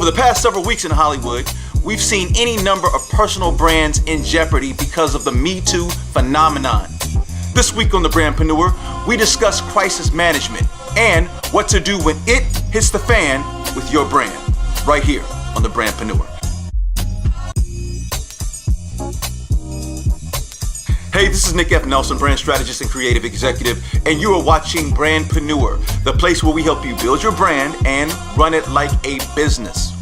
Over the past several weeks in Hollywood, we've seen any number of personal brands in jeopardy because of the Me Too phenomenon. This week on The Brandpreneur, we discuss crisis management and what to do when it hits the fan with your brand, right here on The Brandpreneur. Hey, this is Nick F. Nelson, Brand Strategist and Creative Executive, and you are watching Brandpreneur, the place where we help you build your brand and run it like a business.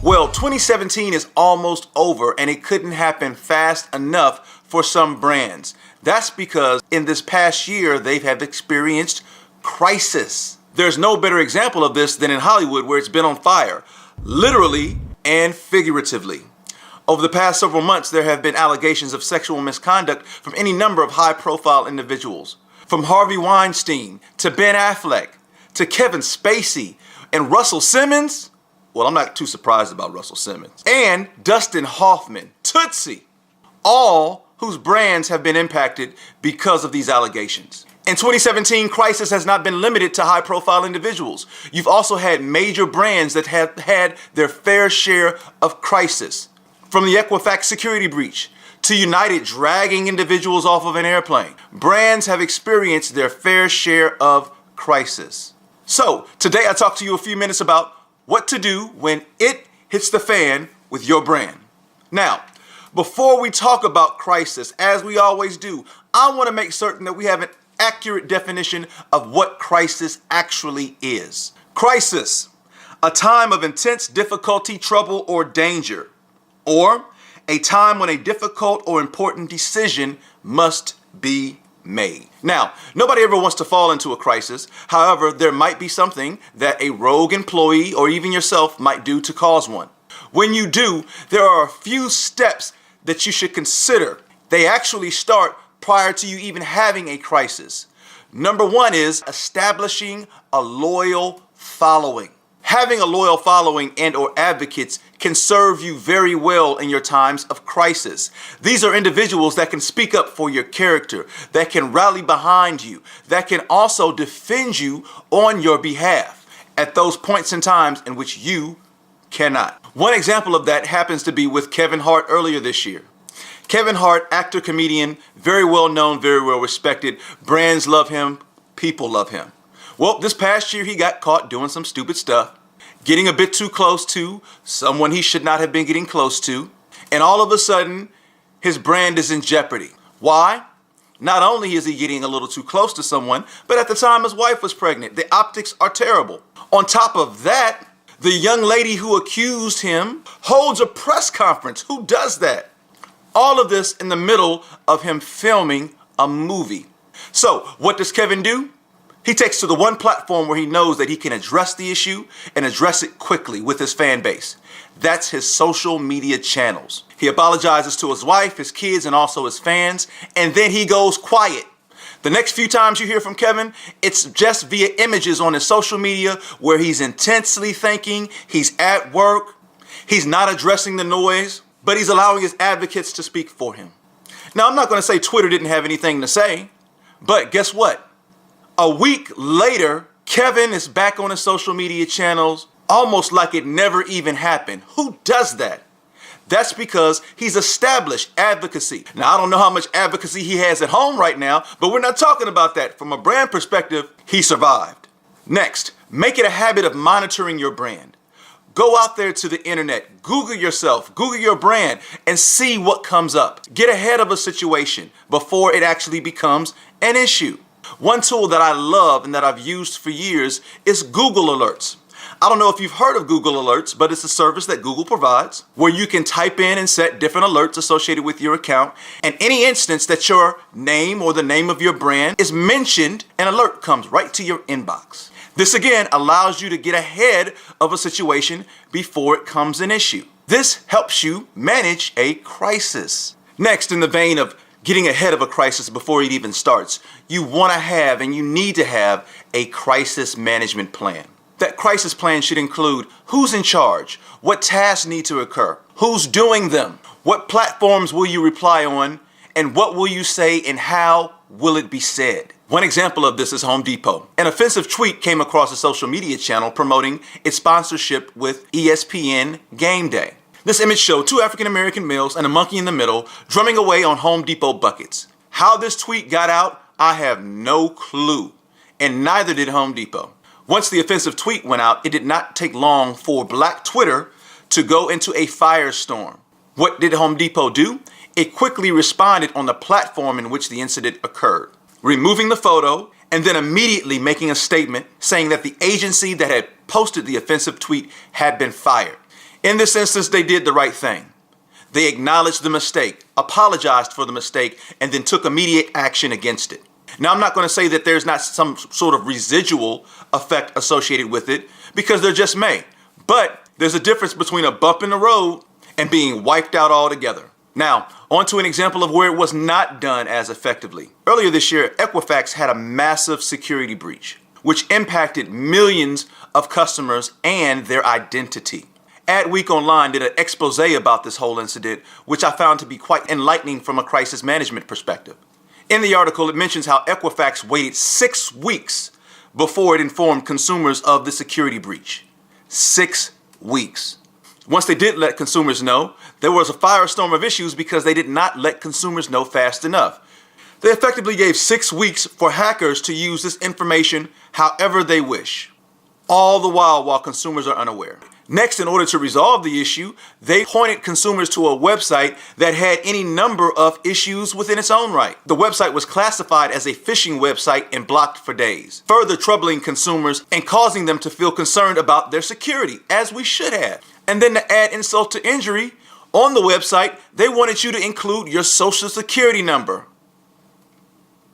Well, 2017 is almost over, and it couldn't happen fast enough for some brands. That's because in this past year, they have experienced crisis. There's no better example of this than in Hollywood, where it's been on fire, literally and figuratively. Over the past several months, there have been allegations of sexual misconduct from any number of high-profile individuals. From Harvey Weinstein, to Ben Affleck, to Kevin Spacey, and Russell Simmons. Well, I'm not too surprised about Russell Simmons. And Dustin Hoffman, Tootsie, all whose brands have been impacted because of these allegations. In 2017, crisis has not been limited to high-profile individuals. You've also had major brands that have had their fair share of crisis. From the Equifax security breach to United dragging individuals off of an airplane, brands have experienced their fair share of crisis. So today I talk to you a few minutes about what to do when it hits the fan with your brand. Now, before we talk about crisis, as we always do, I want to make certain that we have an accurate definition of what crisis actually is. Crisis, a time of intense difficulty, trouble, or danger. Or a time when a difficult or important decision must be made. Now, nobody ever wants to fall into a crisis. However, there might be something that a rogue employee or even yourself might do to cause one. When you do, there are a few steps that you should consider. They actually start prior to you even having a crisis. Number one is establishing a loyal following. Having a loyal following and or advocates can serve you very well in your times of crisis. These are individuals that can speak up for your character, that can rally behind you, that can also defend you on your behalf at those points in times in which you cannot. One example of that happens to be with Kevin Hart earlier this year. Kevin Hart, actor, comedian, very well known, very well respected. Brands love him, people love him. Well, this past year he got caught doing some stupid stuff, getting a bit too close to someone he should not have been getting close to, and all of a sudden his brand is in jeopardy. Why? Not only is he getting a little too close to someone, but at the time his wife was pregnant. The optics are terrible. On top of that, the young lady who accused him holds a press conference. Who does that? All of this in the middle of him filming a movie. So what does Kevin do? He takes to the one platform where he knows that he can address the issue and address it quickly with his fan base. That's his social media channels. He apologizes to his wife, his kids, and also his fans, and then he goes quiet. The next few times you hear from Kevin, it's just via images on his social media where he's intensely thinking, he's at work, he's not addressing the noise, but he's allowing his advocates to speak for him. Now, I'm not going to say Twitter didn't have anything to say, but guess what? A week later, Kevin is back on his social media channels almost like it never even happened. Who does that? That's because he's established advocacy. Now, I don't know how much advocacy he has at home right now, but we're not talking about that. From a brand perspective, he survived. Next, make it a habit of monitoring your brand. Go out there to the internet, Google yourself, Google your brand, and see what comes up. Get ahead of a situation before it actually becomes an issue. One tool that I love and that I've used for years is Google Alerts. I don't know if you've heard of Google Alerts, but it's a service that Google provides where you can type in and set different alerts associated with your account. And any instance that your name or the name of your brand is mentioned, an alert comes right to your inbox. This again allows you to get ahead of a situation before it becomes an issue. This helps you manage a crisis. Next, in the vein of getting ahead of a crisis before it even starts, you want to have and you need to have a crisis management plan. That crisis plan should include who's in charge, what tasks need to occur, who's doing them, what platforms will you reply on, and what will you say and how will it be said. One example of this is Home Depot. An offensive tweet came across a social media channel promoting its sponsorship with ESPN Game Day. This image showed two African-American males and a monkey in the middle drumming away on Home Depot buckets. How this tweet got out, I have no clue, and neither did Home Depot. Once the offensive tweet went out, it did not take long for Black Twitter to go into a firestorm. What did Home Depot do? It quickly responded on the platform in which the incident occurred, removing the photo and then immediately making a statement saying that the agency that had posted the offensive tweet had been fired. In this instance, they did the right thing. They acknowledged the mistake, apologized for the mistake, and then took immediate action against it. Now, I'm not going to say that there's not some sort of residual effect associated with it, because there just may. But there's a difference between a bump in the road and being wiped out altogether. Now, on to an example of where it was not done as effectively. Earlier this year, Equifax had a massive security breach, which impacted millions of customers and their identity. Adweek Online did an expose about this whole incident, which I found to be quite enlightening from a crisis management perspective. In the article, it mentions how Equifax waited 6 weeks before it informed consumers of the security breach. 6 weeks. Once they did let consumers know, there was a firestorm of issues because they did not let consumers know fast enough. They effectively gave 6 weeks for hackers to use this information however they wish, all the while consumers are unaware. Next, in order to resolve the issue, they pointed consumers to a website that had any number of issues within its own right. The website was classified as a phishing website and blocked for days, further troubling consumers and causing them to feel concerned about their security, as we should have. And then to add insult to injury, on the website, they wanted you to include your social security number.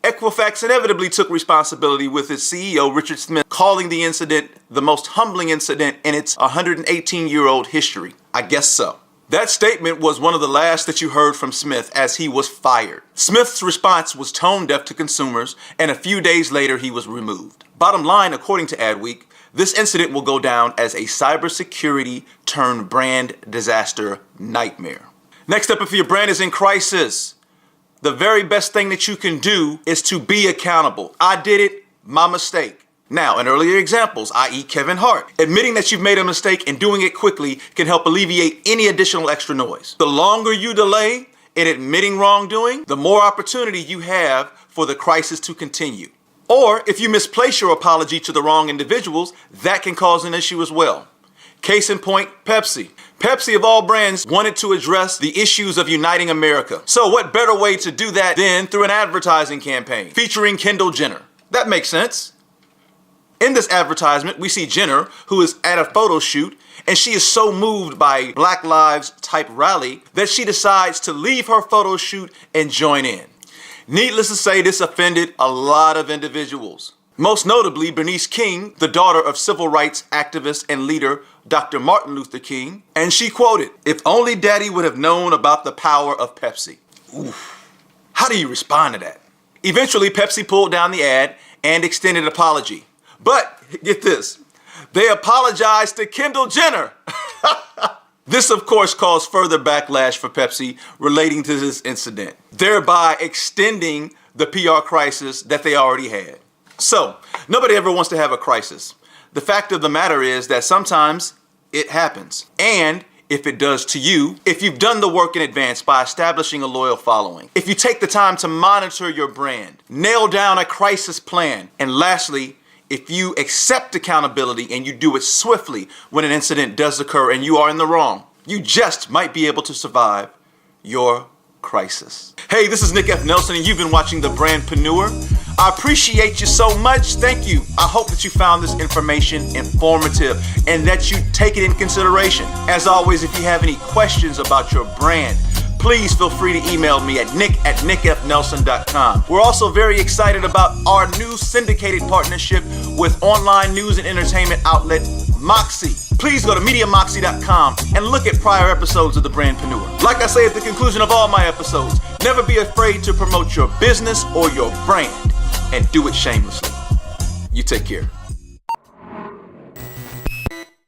Equifax inevitably took responsibility with its CEO, Richard Smith, calling the incident the most humbling incident in its 118-year-old history. I guess so. That statement was one of the last that you heard from Smith as he was fired. Smith's response was tone deaf to consumers, and a few days later he was removed. Bottom line, according to Adweek, this incident will go down as a cybersecurity turned brand disaster nightmare. Next up, if your brand is in crisis, the very best thing that you can do is to be accountable. I did it, my mistake. Now, in earlier examples, i.e. Kevin Hart, admitting that you've made a mistake and doing it quickly can help alleviate any additional extra noise. The longer you delay in admitting wrongdoing, the more opportunity you have for the crisis to continue. Or if you misplace your apology to the wrong individuals, that can cause an issue as well. Case in point, Pepsi. Pepsi, of all brands, wanted to address the issues of uniting America. So what better way to do that than through an advertising campaign featuring Kendall Jenner? That makes sense. In this advertisement, we see Jenner, who is at a photo shoot, and she is so moved by Black Lives type rally that she decides to leave her photo shoot and join in. Needless to say, this offended a lot of individuals. Most notably, Bernice King, the daughter of civil rights activist and leader Dr. Martin Luther King, and she quoted, "If only Daddy would have known about the power of Pepsi." Oof. How do you respond to that? Eventually, Pepsi pulled down the ad and extended an apology. But, get this, they apologized to Kendall Jenner. This, of course, caused further backlash for Pepsi relating to this incident, thereby extending the PR crisis that they already had. So, nobody ever wants to have a crisis. The fact of the matter is that sometimes it happens. And if it does to you, if you've done the work in advance by establishing a loyal following, if you take the time to monitor your brand, nail down a crisis plan, and lastly, if you accept accountability and you do it swiftly when an incident does occur and you are in the wrong, you just might be able to survive your crisis. Hey, this is Nick F. Nelson, and you've been watching The Brandpreneur. I appreciate you so much. Thank you. I hope that you found this information informative and that you take it in consideration. As always, if you have any questions about your brand, please feel free to email me at nick@nickfnelson.com. We're also very excited about our new syndicated partnership with online news and entertainment outlet Moxie. Please go to MediaMoxie.com and look at prior episodes of The Brandpreneur. Like I say at the conclusion of all my episodes, never be afraid to promote your business or your brand, and do it shamelessly. You take care.